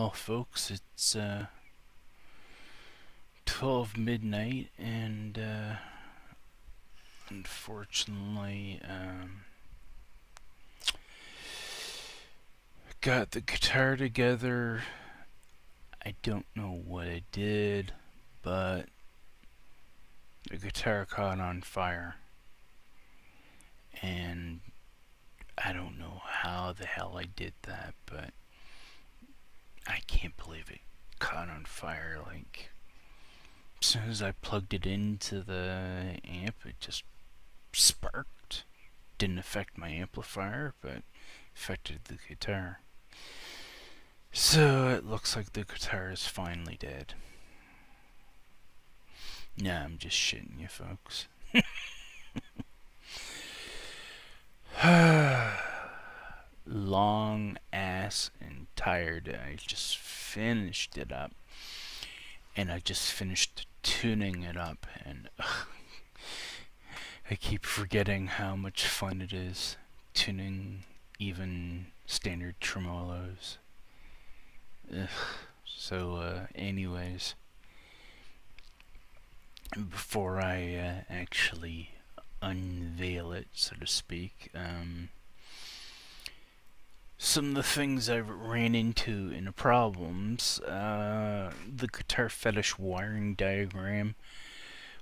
Well, folks, it's 12 midnight, and unfortunately, got the guitar together. I don't know what I did, but the guitar caught on fire, and I don't know how the hell I did that, but I can't believe it caught on fire. Like, as soon as I plugged it into the amp, it just sparked. Didn't affect my amplifier, but affected the guitar. So it looks like the guitar is finally dead. Nah, I'm just shitting you, folks. Long ass and tired. I just finished it up, and I just finished tuning it up, and I keep forgetting how much fun it is tuning even standard tremolos. Ugh. So, anyways, before I actually unveil it, so to speak, some of the things I ran into in the problems, the guitar fetish wiring diagram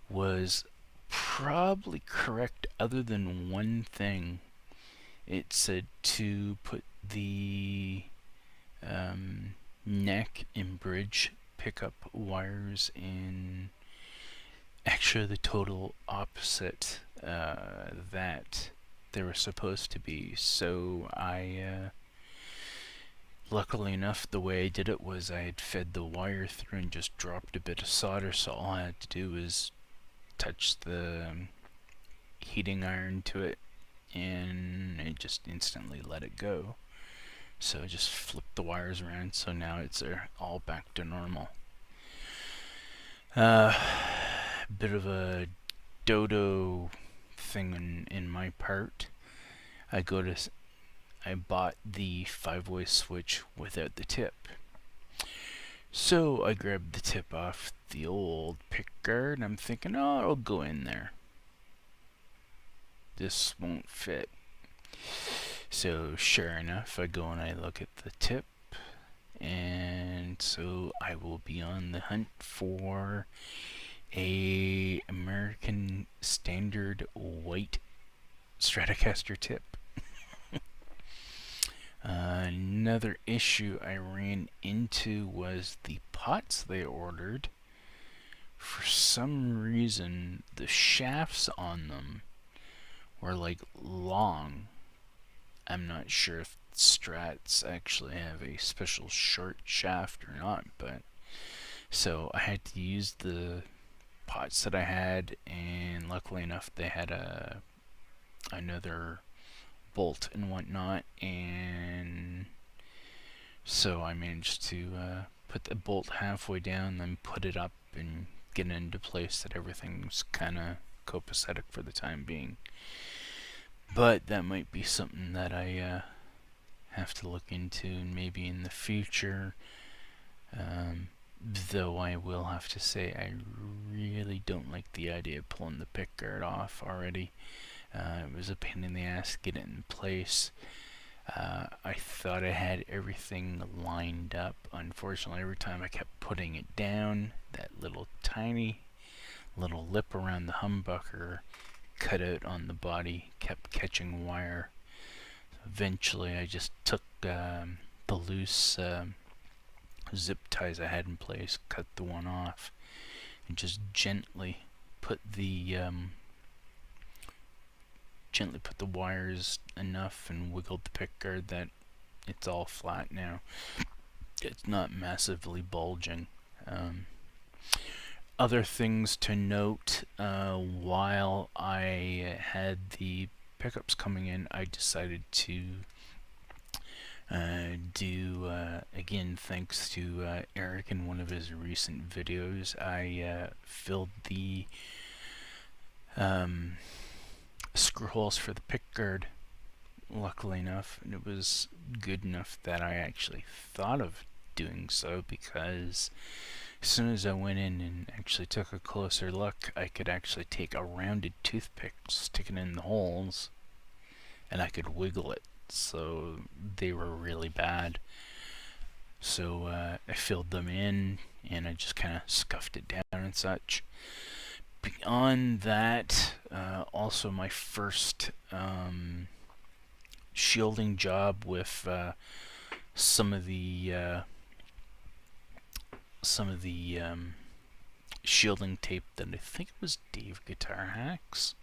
was probably correct other than one thing. It said to put the neck and bridge pickup wires in actually the total opposite that they were supposed to be. So I luckily enough, the way I did it was I had fed the wire through and just dropped a bit of solder, so all I had to do was touch the heating iron to it, and it just instantly let it go. So I just flipped the wires around, so now it's all back to normal. Bit of a dodo thing in my part. I bought the 5-way switch without the tip. So I grabbed the tip off the old pickguard, and I'm thinking, oh, it'll go in there. This won't fit. So sure enough, I go and I look at the tip, and so I will be on the hunt for a American Standard white stratocaster tip. Another issue I ran into was the pots they ordered. For some reason, the shafts on them were like long. I'm not sure if Strats actually have a special short shaft or not, but so I had to use the pots that I had, and luckily enough they had another bolt and whatnot, and so I managed to put the bolt halfway down, then put it up and get it into place that everything's kind of copacetic for the time being. But that might be something that I have to look into, and maybe in the future. Though I will have to say I really don't like the idea of pulling the pickguard off already. It was a pain in the ass to get it in place. I thought I had everything lined up. Unfortunately, every time I kept putting it down, that little tiny little lip around the humbucker cut out on the body kept catching wire. Eventually, I just took the loose zip ties I had in place, cut the one off, and just gently put the wires enough and wiggled the pickguard that it's all flat now. It's not massively bulging. Other things to note, while I had the pickups coming in, I decided to do, again, thanks to Eric in one of his recent videos, I filled the screw holes for the pickguard, luckily enough, and it was good enough that I actually thought of doing so, because as soon as I went in and actually took a closer look, I could actually take a rounded toothpick, stick it in the holes, and I could wiggle it. So they were really bad. So I filled them in, and I just kind of scuffed it down and such. Beyond that, also my first shielding job with some of the shielding tape that I think it was Dave Guitar Hacks,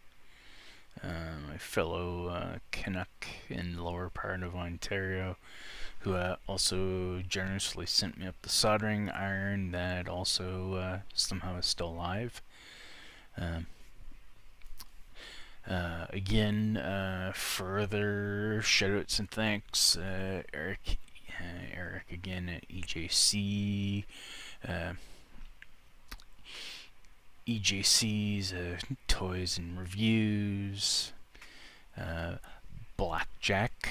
my fellow Canuck in the lower part of Ontario, who also generously sent me up the soldering iron that also somehow is still alive. Again, further shoutouts and thanks, Eric again at EJC, EJC's Toys and Reviews, Blackjack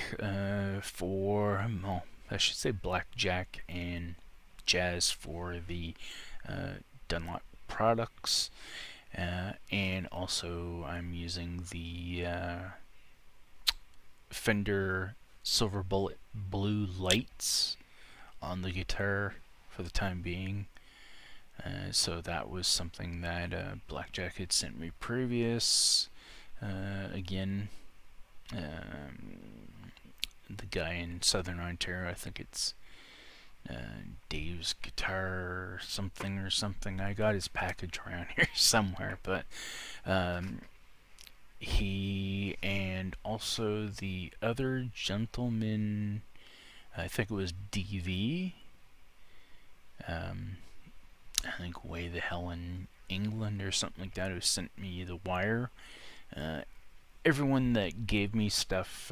for, well, I should say Blackjack and Jazz for the Dunlop products, and also I'm using the Fender Silver Bullet blue lights on the guitar for the time being. So that was something that Blackjack had sent me previous. Again, the guy in Southern Ontario, I think it's Dave's Guitar or something. I got his package around here somewhere, but he and also the other gentleman, I think it was DV, I think way the hell in England or something like that, who sent me the wire. Everyone that gave me stuff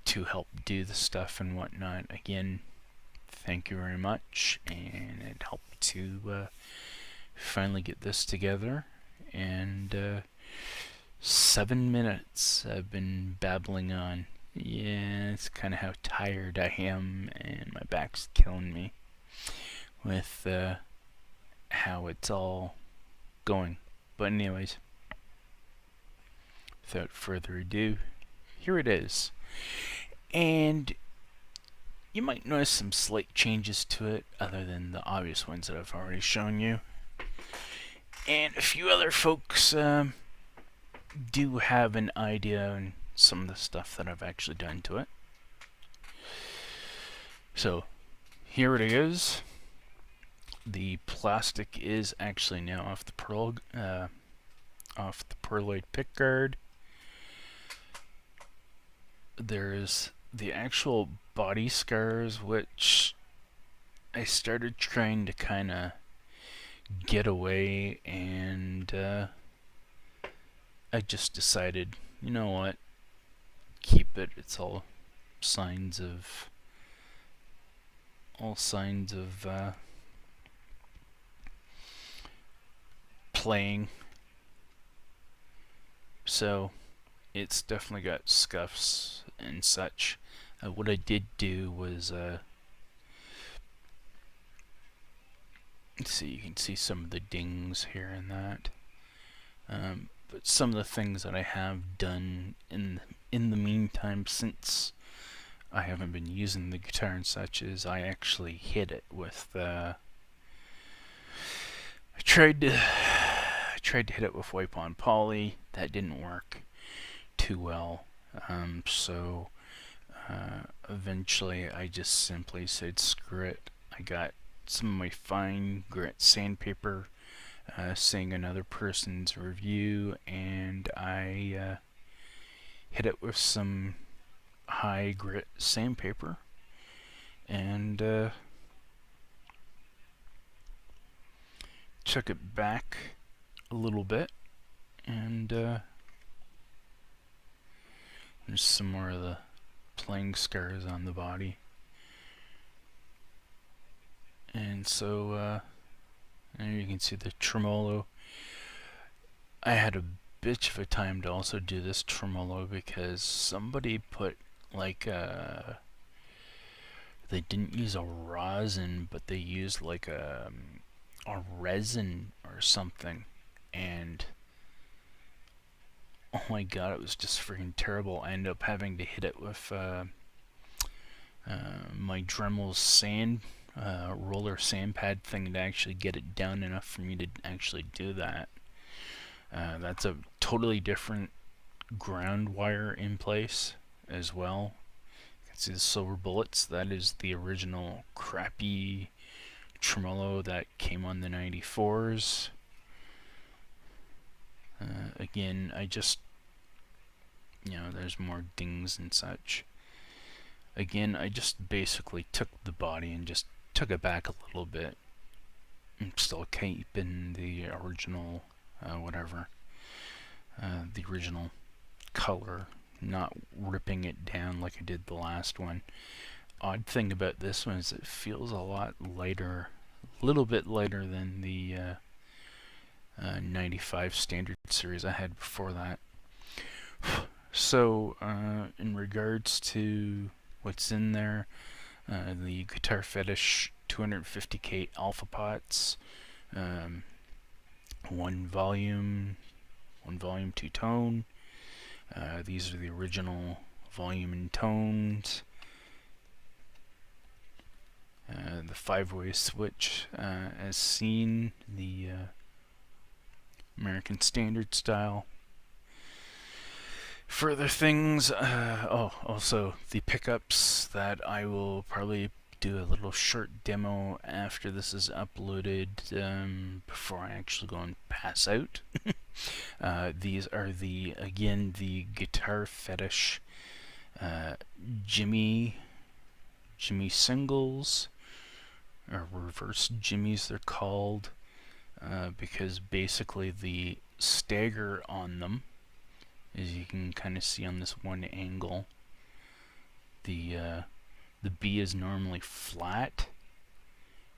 to help do the stuff and whatnot, again, thank you very much, and it helped to finally get this together. And 7 minutes I've been babbling on. Yeah, it's kind of how tired I am, and my back's killing me with how it's all going. But anyways, without further ado, here it is. And you might notice some slight changes to it, other than the obvious ones that I've already shown you. And a few other folks do have an idea on some of the stuff that I've actually done to it. So here it is. The plastic is actually now off the pearloid pickguard. There's the actual body scars, which I started trying to kind of get away, and I just decided, you know what, keep it. It's all signs of playing. So it's definitely got scuffs and such. What I did do was let's see, you can see some of the dings here and that. But some of the things that I have done in the meantime, since I haven't been using the guitar and such, is I actually hit it with I tried to hit it with wipe on poly. That didn't work too well. So eventually I just simply said screw it. I got some of my fine grit sandpaper, seeing another person's review, and I hit it with some high grit sandpaper, and took it back a little bit, and there's some more of the playing scars on the body. And so there you can see the tremolo. I had a bitch of a time to also do this tremolo because somebody put like the they didn't use a rosin, but they used like a resin or something, and oh my god, it was just freaking terrible. I ended up having to hit it with my Dremel's sand roller sand pad thing to actually get it down enough for me to actually do that. That's a totally different ground wire in place as well. You can see the silver bullets. That is the original crappy tremolo that came on the 94s. Again, I just, there's more dings and such. Again, I just basically took the body and just took it back a little bit. I'm still keeping the original, the original color, not ripping it down like I did the last one. Odd thing about this one is it feels a lot lighter, a little bit lighter than the 95 standard series I had before that. So, in regards to what's in there, the Guitar Fetish 250K alpha pots, one volume, two-tone. These are the original volume and tones. The 5-way switch, as seen, the American Standard style. Further things, also the pickups that I will probably do a little short demo after this is uploaded, before I actually go and pass out. These are the Guitar Fetish Jimmy singles, or reverse jimmies they're called, because basically the stagger on them, as you can kind of see on this one angle, the B is normally flat,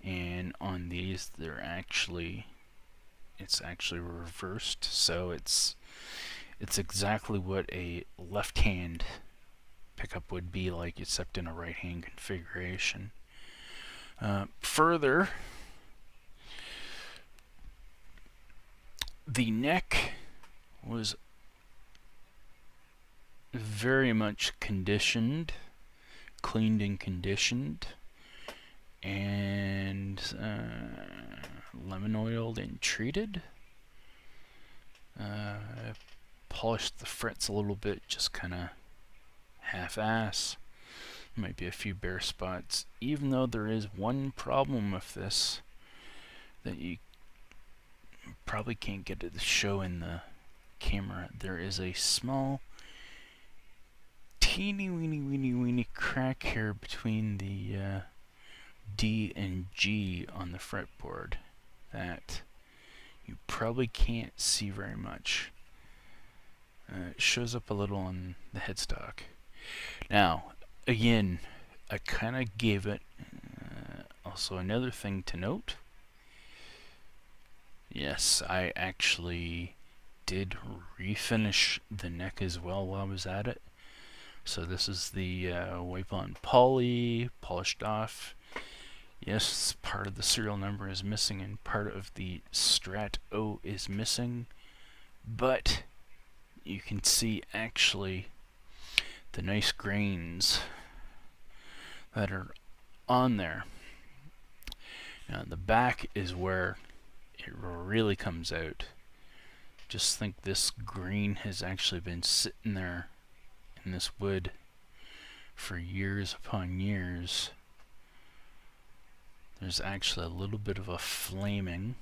and on these it's actually reversed, so it's exactly what a left hand pickup would be like, except in a right hand configuration. Further, the neck was very much conditioned, cleaned and conditioned, and lemon oiled and treated. Polished the frets a little bit, just kind of half-ass. Might be a few bare spots, even though there is one problem with this that you probably can't get it to show in the camera. There is a small teeny weeny crack here between the D and G on the fretboard that you probably can't see very much. It shows up a little on the headstock. Now, again, I kind of gave it, also another thing to note, yes, I actually did refinish the neck as well while I was at it. So this is the wipe on poly, polished off. Yes, part of the serial number is missing and part of the Strat O is missing, but you can see actually the nice grains that are on there. Now the back is where it really comes out. Just think this green has actually been sitting there in this wood for years upon years. There's actually a little bit of a flaming.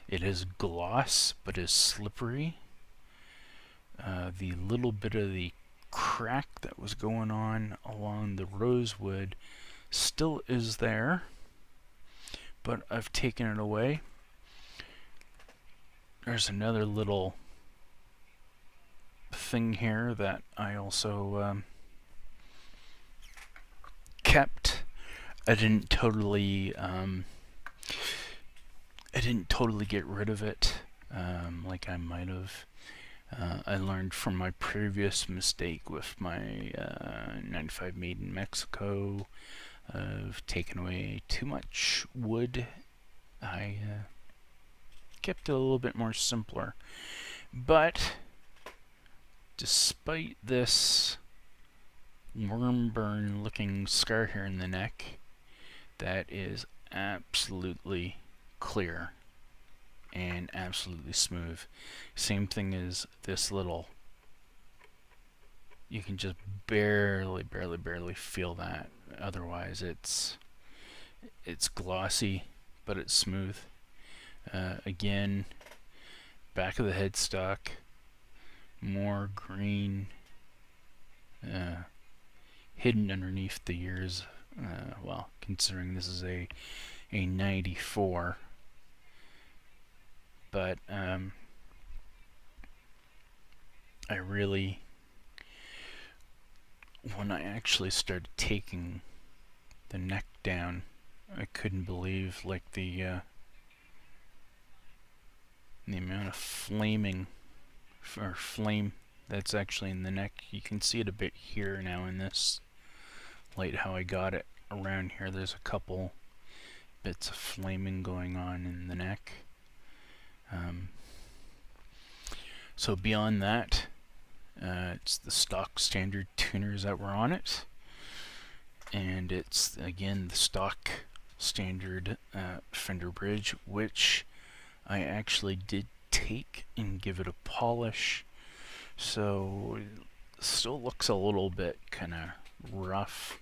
It is gloss, but is slippery. The little bit of the crack that was going on along the rosewood still is there, but I've taken it away. There's another little thing here that I also kept. I didn't totally get rid of it like I might have. I learned from my previous mistake with my 95 made in Mexico. of taking away too much wood. I kept it a little bit more simpler. But despite this worm burn looking scar here in the neck, that is absolutely clear and absolutely smooth. Same thing as this little, you can just barely feel that. Otherwise it's glossy, but it's smooth. Again, back of the headstock, more green hidden underneath the ears. Well, considering this is a 94, but I really, when I actually started taking the neck down, I couldn't believe like the amount of flame that's actually in the neck. You can see it a bit here now in this light, how I got it around here. There's a couple bits of flaming going on in the neck. So beyond that, it's the stock standard tuners that were on it, and it's again the stock standard Fender bridge, which I actually did take and give it a polish, so it still looks a little bit kind of rough,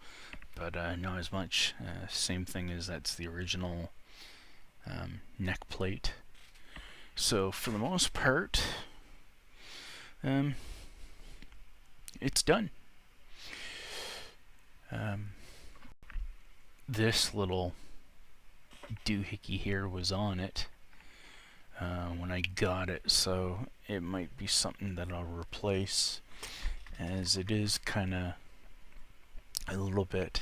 but not as much. Same thing as that's the original neck plate. So for the most part, it's done. This little doohickey here was on it when I got it, so it might be something that I'll replace, as it is kind of a little bit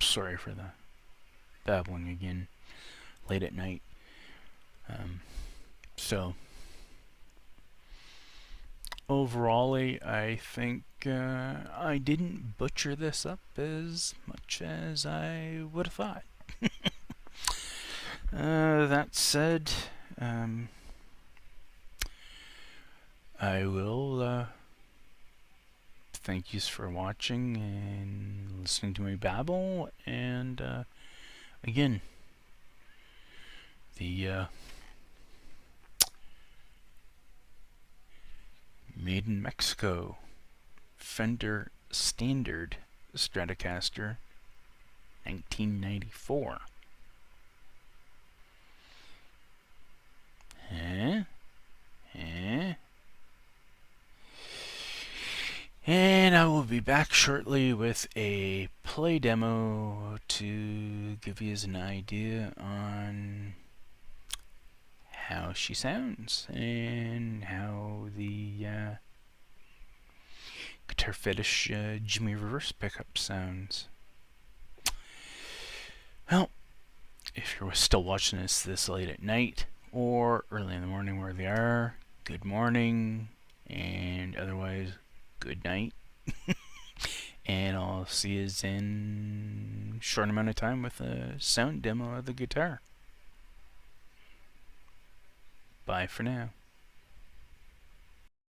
sorry for the babbling again late at night. So overall, I think I didn't butcher this up as much as I would have thought. That said, I will thank you for watching and listening to me babble, and again, the made in Mexico Fender Standard Stratocaster 1994. And I will be back shortly with a play demo to give you an idea on how she sounds and how the Guitar Fetish Jimmy Reverse pickup sounds. Well, if you're still watching this late at night or early in the morning, wherever you are, good morning, and otherwise, good night. And I'll see you in a short amount of time with a sound demo of the guitar. Bye for now.